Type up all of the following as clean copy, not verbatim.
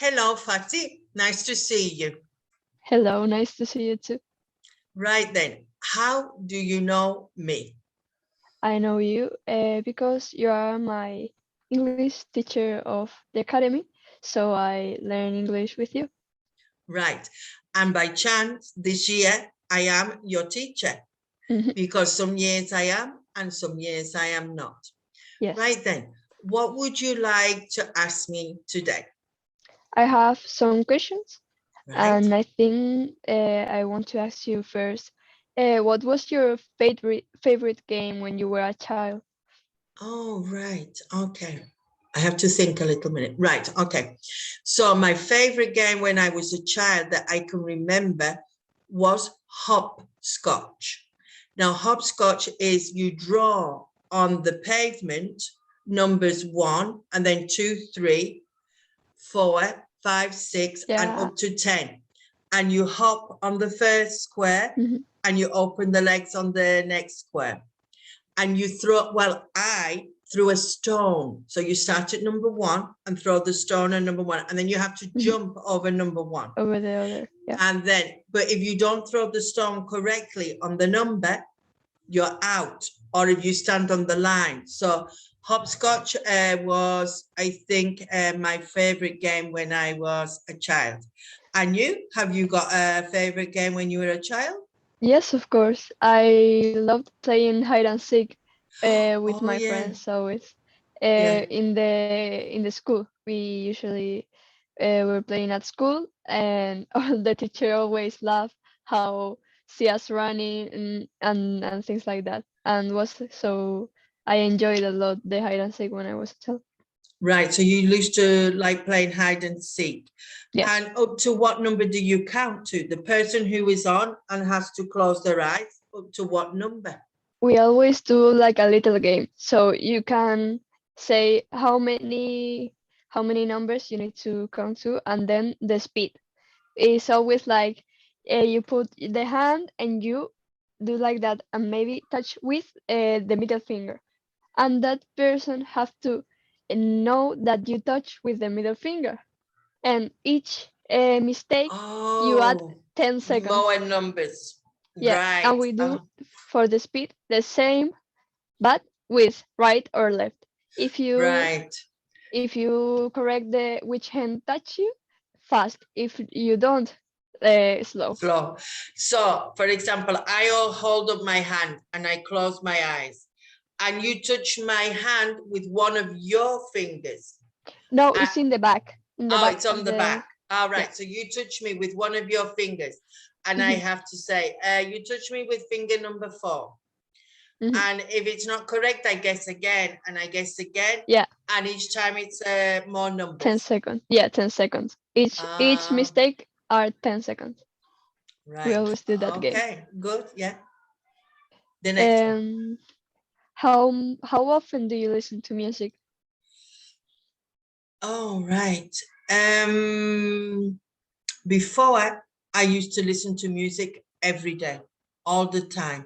Hello, Fati. Nice to see you. Hello, nice to see you too. Right then, how do you know me? I know you because you are my English teacher of the academy, so I learn English with you. Right. And by chance, this year, I am your teacher because some years I am and some years I am not. Yes. Right then, what would you like to ask me today? I have some questions, Right. and I think I want to ask you first. What was your favorite game when you were a child? Oh, right. Okay. I have to think a little minute. Right. Okay. So my favorite game when I was a child that I can remember was hopscotch. Now, hopscotch is you draw on the pavement numbers 1 and then 2, 3, 4, 5, 6, and up to 10. And you hop on the first square and you open the legs on the next square. And you throw, well, I threw a stone. So you start at number 1 and throw the stone at number 1. And then you have to jump over number 1. Over the other, yeah. And then, but if you don't throw the stone correctly on the number, you're out. Or if you stand on the line. So hopscotch was, I think, my favorite game when I was a child. And you, have you got a favorite game when you were a child? Yes, of course. I loved playing hide and seek with my friends always. In the school, we usually were playing at school, and the teacher always laughed how see us running and things like that. And was so I enjoyed a lot the hide and seek when I was a child. Right, so you used to like playing hide and seek. Yes. And up to what number do you count to? The person who is on and has to close their eyes, up to what number? We always do like a little game. So you can say how many numbers you need to count to, and then the speed. It's always like you put the hand and you do like that and maybe touch with the middle finger. And that person have to know that you touch with the middle finger. And each mistake, you add 10 seconds. More numbers. Yeah, Right. and we do for the speed the same, but with right or left. If you correct the which hand touch you, fast. If you don't, slow. Slow. So, for example, I'll hold up my hand and I close my eyes, and you touch my hand with one of your fingers. No, it's in the back. It's on the back. All right. Yeah. So you touch me with one of your fingers, and I have to say, you touch me with finger number 4. And if it's not correct, I guess again, and I guess again. Yeah. And each time it's more numbers. 10 seconds. Yeah, 10 seconds. Each mistake are 10 seconds. Right. We always do that game. Okay, good. Yeah. The next one. How often do you listen to music? Oh, right. Before, I used to listen to music every day, all the time.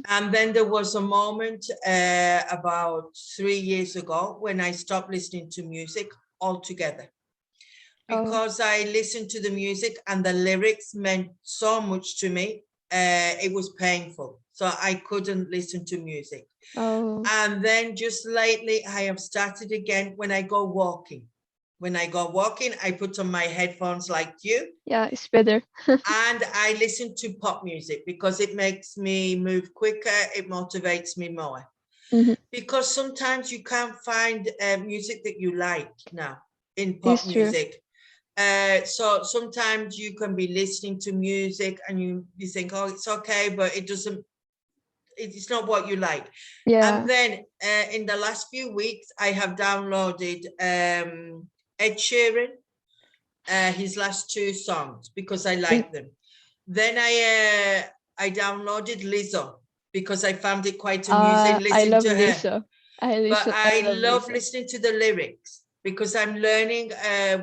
And then there was a moment about 3 years ago when I stopped listening to music altogether. Because I listened to the music and the lyrics meant so much to me. It was painful. So I couldn't listen to music. And then just lately, I have started again when I go walking. When I go walking, I put on my headphones like you. Yeah, it's better. And I listen to pop music because it makes me move quicker. It motivates me more. Because sometimes you can't find music that you like now in pop music. So sometimes you can be listening to music and you think, oh, it's okay, but it's not what you like. Yeah. And then in the last few weeks, I have downloaded Ed Sheeran, his last 2 songs because I like them. Then I downloaded Lizzo because I found it quite amusing listening to her. Lizzo. But I love listening to the lyrics because I'm learning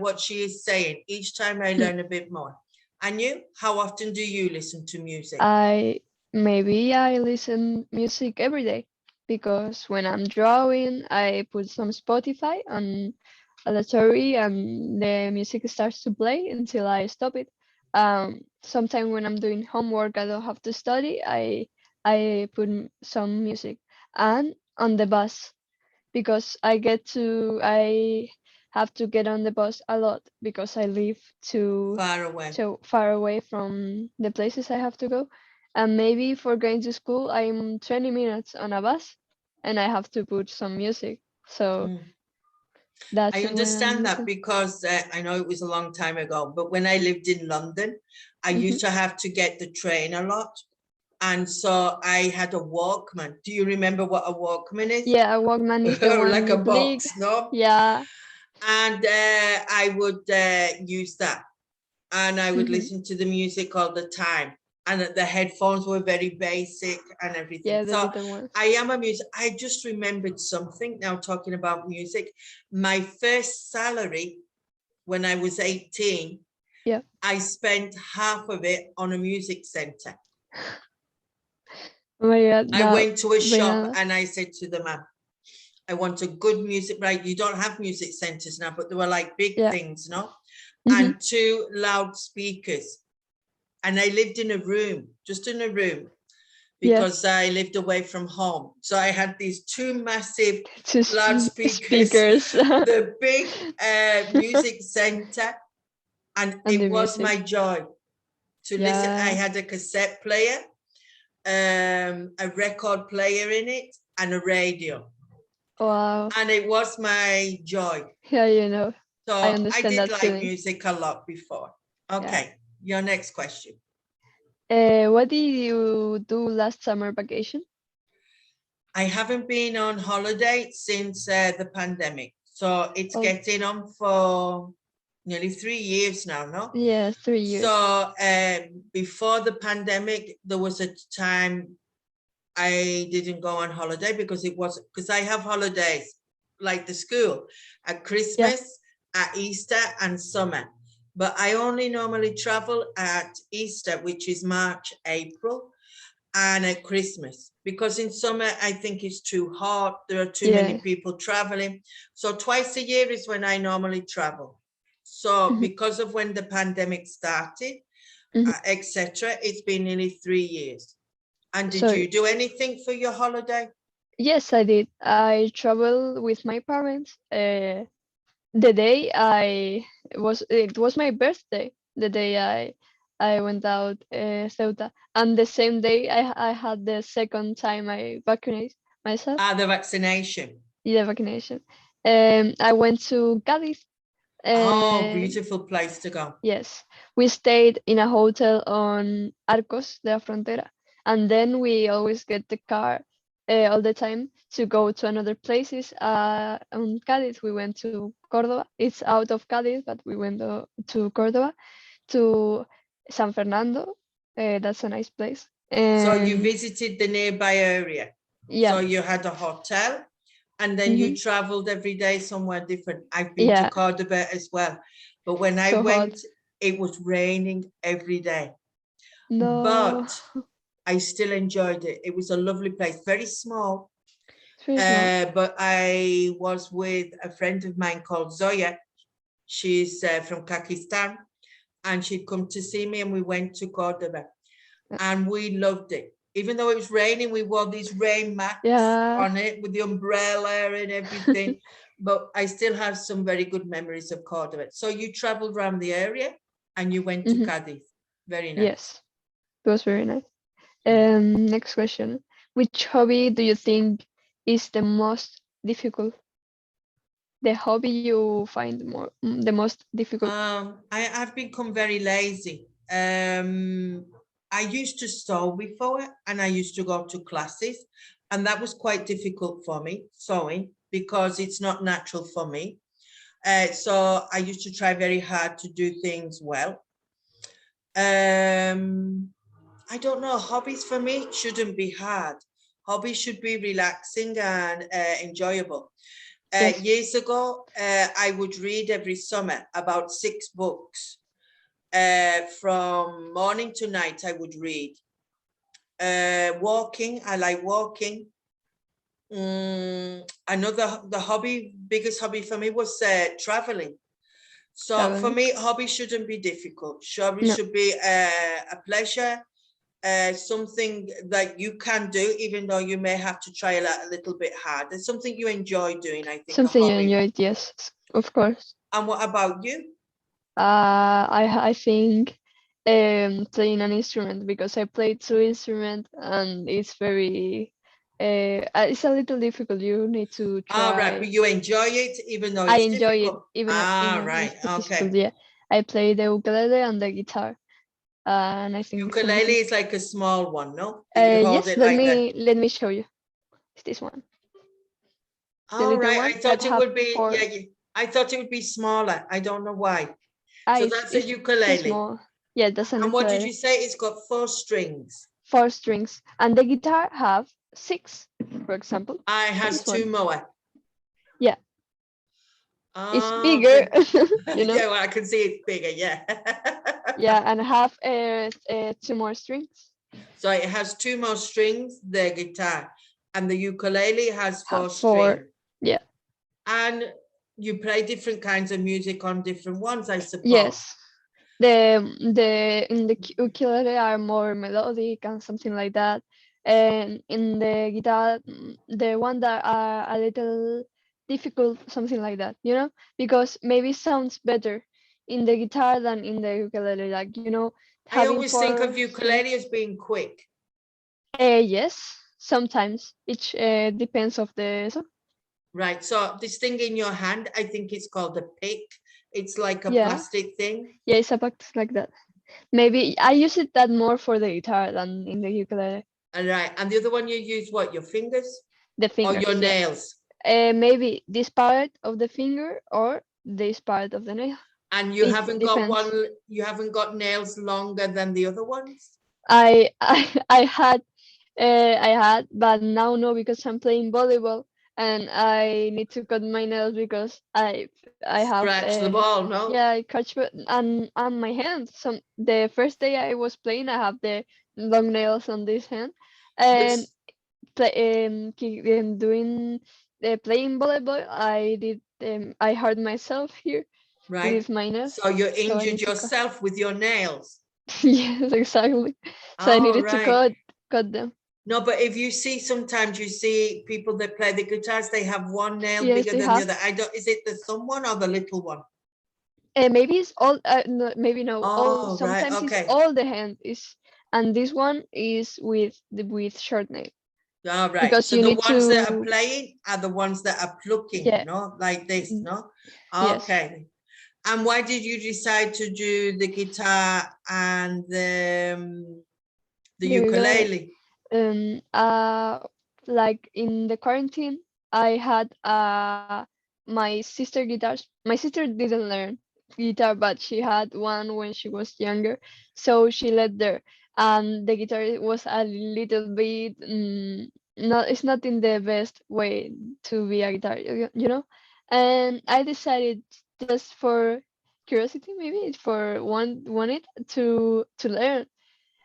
what she is saying. Each time I learn a bit more. And you, how often do you listen to music? Maybe I listen music every day. because when I'm drawing, I put some Spotify on aleatory and the music starts to play until I stop it. Sometimes when I'm doing homework, I don't have to study. I put some music, and on the bus because I have to get on the bus a lot because I live Far away. too far away from the places I have to go. And maybe for going to school, I'm 20 minutes on a bus and I have to put some music. So I that's when I'm understand that listening. because I know it was a long time ago, but when I lived in London, I Hmm. used to have to get the train a lot. And so I had a Walkman. Do you remember what a Walkman is? Yeah, a Walkman is the one Like a you click. box, no? Yeah. And I would use that and I would Hmm. listen to the music all the time. And the headphones were very basic and everything. Yeah, the So little ones. I am a music. I just remembered something now talking about music. My first salary when I was 18, Yeah. I spent half of it on a music center. Oh my God, I that went to a shop banana. and I said to the man, I want a good music, right? You don't have music centers now, but they were like big Yeah. things, no? Hmm. And two loudspeakers. And I lived in a room, just in a room, because Yes. I lived away from home. So I had these two massive Just loudspeakers, speakers the big music center, and and the it was music. my joy to listen. I Yeah. had a cassette player, a record player in it, and a radio. Wow. And it was my joy. Yeah, you know, I So I understand did that like feeling. music a lot before. Yeah. Okay, your next question. What did you do last summer vacation? I haven't been on holiday since the pandemic. So it's Oh, getting on for nearly 3 years now, no? yeah, 3 years. So before the pandemic, there was a time I didn't go on holiday because I have holidays like the school at Yeah. Christmas, at Easter, and summer. But I only normally travel at Easter, which is March, April, and at Christmas because in summer I think it's too hot. There are too many Yeah. people traveling. So twice a year is when I normally travel. So Mhm, because of when the pandemic started, mhm. etc., it's been nearly 3 years. And did So you do anything for your holiday? yes, I did. I traveled with my parents. The day it was my birthday. The day I went out Ceuta, and the same day I had the second time I vaccinated myself. Ah, the vaccination. Yeah, vaccination. I went to Cadiz. Oh, Uh, beautiful place to go. yes, we stayed in a hotel on Arcos de la Frontera, and then we always get the car all the time to go to another places. On Cadiz, we went to Cordoba. It's out of Cadiz, but we went to Cordoba, to San Fernando. That's a nice place. So you And visited the nearby area. So yeah, you had a hotel and then you hmm, traveled every day somewhere different. I've been to yeah, Cordoba as well. But when I so hot. went, it was raining every day. No, But I still enjoyed it. It was a lovely place, very small. it's very small. But I was with a friend of mine called Zoya. She's from Pakistan, and she'd come to see me, and we went to Cordoba, and we loved it. Even though it was raining, we wore these rain mats Yeah. on it with the umbrella and everything. But I still have some very good memories of Cordoba. So you traveled around the area and you went to Hmm. Cadiz. Very nice. Yes, it was very nice. Next question. Which hobby do you think is the most difficult? The hobby you find the most difficult? I've become very lazy. I used to sew before and I used to go to classes, and that was quite difficult for me, sewing, because it's not natural for me. So I used to try very hard to do things well. I don't know, hobbies for me shouldn't be hard. Hobbies should be relaxing and enjoyable. Yes. Years ago, I would read every summer about 6 books. From morning to night, I would read. Walking, I like walking. Another the biggest hobby for me was traveling. So for Traveling? me, hobby shouldn't be difficult. Hobby No, should be a pleasure, something that you can do, even though you may have to try a little bit hard. It's something you enjoy doing, I think, a something you hobby. enjoyed, yes, of course. And what about you? I think playing an instrument because I play two instruments and it's very it's a little difficult. You need to Ah, right, but try. you enjoy it, even though I it's enjoy it difficult. Ah, even if right, it's difficult. okay. Yeah, I play the ukulele and the guitar, and I think it's Ukulele amazing. is like a small one, no? That you hold Yes, it like that. let me show you. It's this one, the All little right, I one that thought it have would be, four. yeah, I thought it would be smaller. I don't know why. So that's a It's too ukulele. small. Yeah, that's an And what did you ukulele. say? It's got 4 strings. Four strings, and the guitar have six, for example. I has This one. 2 more. Yeah, it's Oh, bigger, okay. you know. Yeah, well, I can see it's bigger, yeah. Yeah, and have two more strings. So it has 2 more strings, the guitar, and the ukulele has Have four four. strings. Yeah. And you play different kinds of music on different ones, I suppose. Yes. The in the ukulele are more melodic and something like that, and in the guitar, the one that are a little difficult, something like that, you know, because maybe sounds better in the guitar than in the ukulele, like you know, I having always think four of ukulele as strings. being quick. Yes, sometimes it depends of the song. Right. So this thing in your hand, I think it's called a pick. It's like a Yeah, plastic thing. yeah, it's about like that. Maybe I use it that more for the guitar than in the ukulele. All right. And the other one you use what? Your fingers The or your fingers, yeah. nails? Maybe this part of the finger or this part of the nail. And you It haven't got depends. you haven't got nails longer than the other ones? I had but now no because I'm playing volleyball and I need to cut my nails because I have Scratch the ball, no? yeah I catch and my hands. Some the first day I was playing I have the long nails on this hand But and doing playing volleyball I hurt myself here right. with my nails So you so I injured need to cut. yourself with your nails. Yes, exactly. So I Oh, needed to right. cut them. No, but if you see sometimes you see people that play the guitars, they have one nail Yes, bigger they than the have. other. I don't, is it the thumb one or the little one? Maybe it's all. No, maybe no. All Oh, right. sometimes it's Okay. all the hand is, and this one is with with short nail All right. because So you the need ones that are to. playing are the ones that are plucking, Yeah. no? Like this, mm, no? Yes. Okay. And why did you decide to do the guitar and the The ukulele. ukulele? Like in the quarantine, I had my sister guitars. My sister didn't learn guitar, but she had one when she was younger, so she let there. And the guitar was a little bit not. It's not in the best way to be a guitar, you know. And I decided just for curiosity, maybe for wanted to learn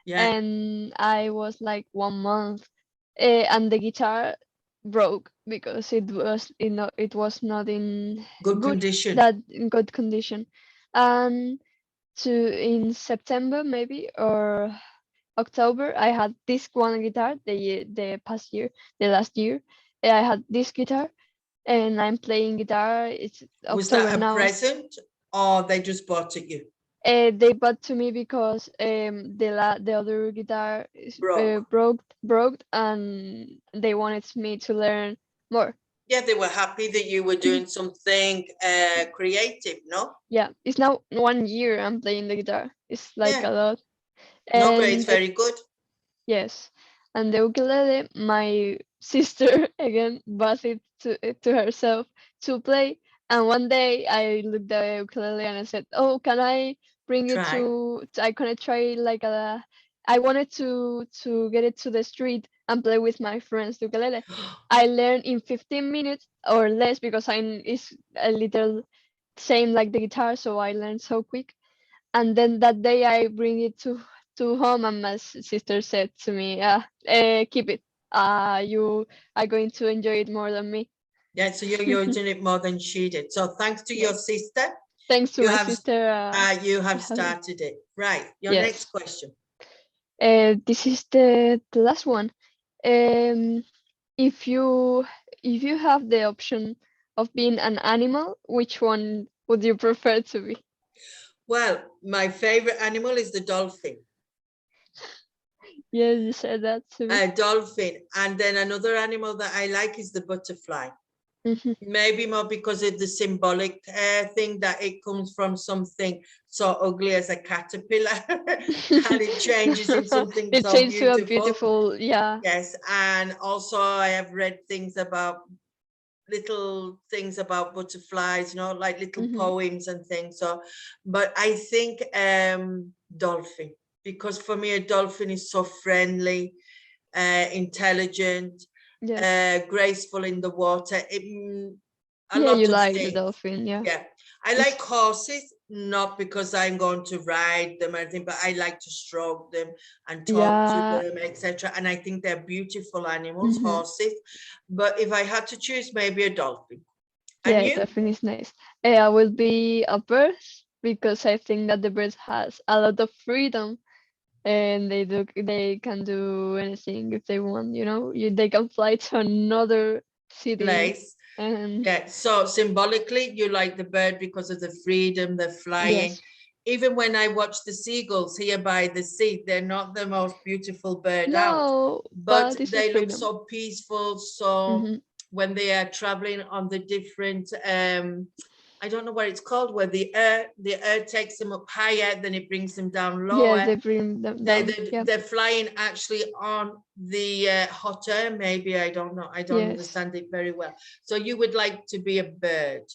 Yeah. and I was like 1 month, and the guitar broke because it was not in Good good condition. that in good condition, and to in September maybe or October I had this one guitar the past year the last year I had this guitar and I'm playing guitar. It's Was October that a now. present or they just bought it you? They bought to me because the other guitar is, Broke. broke and they wanted me to learn more. Yeah, they were happy that you were Mhm. doing something creative, no? Yeah, it's now 1 year I'm playing the guitar. It's like a Yeah. lot. No, but it's And very good. yes, and the ukulele, my sister again bought it to herself to play. And one day I looked at the ukulele and I said, "Oh, can I bring it Try. I can try like a." I wanted to get it to the street and play with my friends ukulele. I learned in 15 minutes or less because it's a little same like the guitar, so I learned so quick. And then that day I bring it to home and my sister said to me, keep it. you are going to enjoy it more than me. Yeah, so you're doing it more than she did. So thanks to your Yes. sister, Thanks to you my have sister. you I have have it. started it. Right. Your next Yes. question. This is the last one. Um, if you if you have the option of being an animal, which one would you prefer to be? Well, my favorite animal is the dolphin. Yes, you said that to me. A dolphin, and then another animal that I like is the butterfly. Mhm. Maybe more because of the symbolic thing that it comes from something so ugly as a caterpillar and it changes in something It so changed to a beautiful. beautiful, yeah. Yes, and also I have read things about little things about butterflies, you know, like little Mhm. poems and things. So, but I think dolphin, because for me a dolphin is so friendly, intelligent, Yes. graceful in the water. A Yeah, you lot of like the things. dolphin, yeah. Yeah, I It's like horses, not because I'm going to ride them or anything, but I like to stroke them and talk to yeah. them, etc. And I think they're beautiful animals, Mhm. horses. But if I had to choose, maybe a dolphin. And Yeah, you? dolphin is nice. I will be a bird because I think that the bird has a lot of freedom and they can do anything if they want, you know. They can fly to another city Place. and Yeah, so symbolically, you like the bird because of the freedom, the flying. yes. Even when I watch the seagulls here by the sea, they're not the most beautiful bird out, No, but but it's a they look freedom. so peaceful. So Hmm. when they are traveling on the different, I don't know what it's called, where the air takes them up higher, then it brings them down Yes, lower. they bring them They, down. they Yeah. they're flying actually on the hot air. Maybe I don't know. I don't Yes. understand it very well. So you would like to be a bird?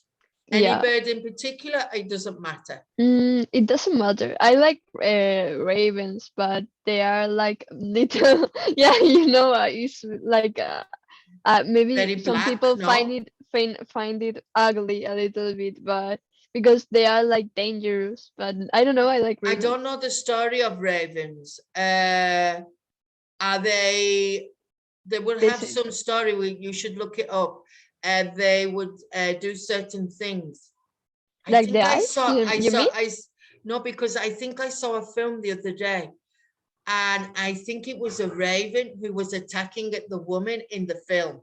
Any Yeah. bird in particular? It doesn't matter. It doesn't matter. I like ravens, but they are like little. Yeah, it's like maybe Very some black, people no? find it ugly a little bit, but because they are like dangerous. But I don't know. I like I ravens. don't know the story of ravens. Are they would They have say some story where you should look it up. They would do certain things. I like the think eyes. You mean? no, because I think I saw a film the other day, and I think it was a raven who was attacking at the woman in the film.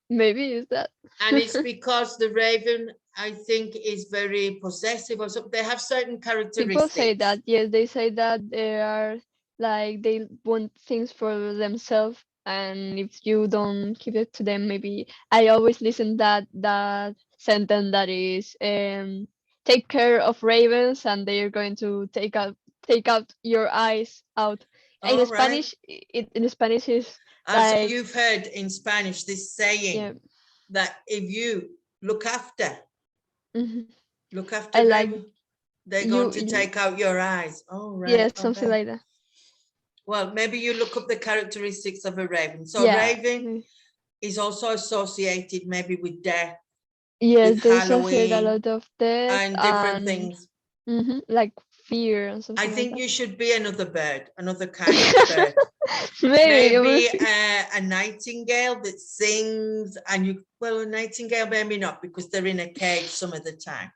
Maybe is that. And it's because the raven, I think, is very possessive or something. They have certain People say characteristics. that, yes, they say that they are like they want things for themselves, and if you don't give it to them, maybe I always listen that sentence that is take care of ravens and they're going to take out your eyes out. In All right. Spanish, in Spanish is So like you've heard in Spanish this saying yeah. that if you look after, Mhm. look I after like raven, they're going to you take out your eyes. All right. yeah, something Okay. like that. Well, maybe you look up the characteristics of a raven. So Yeah. raven is also associated maybe with death, Yes, with they associate a Halloween, lot of death and different and things. like fear and I something like think that. you should be another bird, another kind of bird. Maybe, we'll Maybe see. a nightingale that sings, and well, a nightingale, maybe not, because they're in a cage some of the time.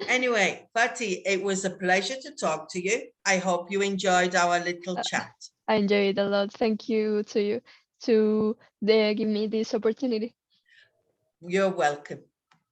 Anyway, Fati, it was a pleasure to talk to you. I hope you enjoyed our little Uh, chat. I enjoyed it a lot. Thank you to you to give me this opportunity. You're welcome.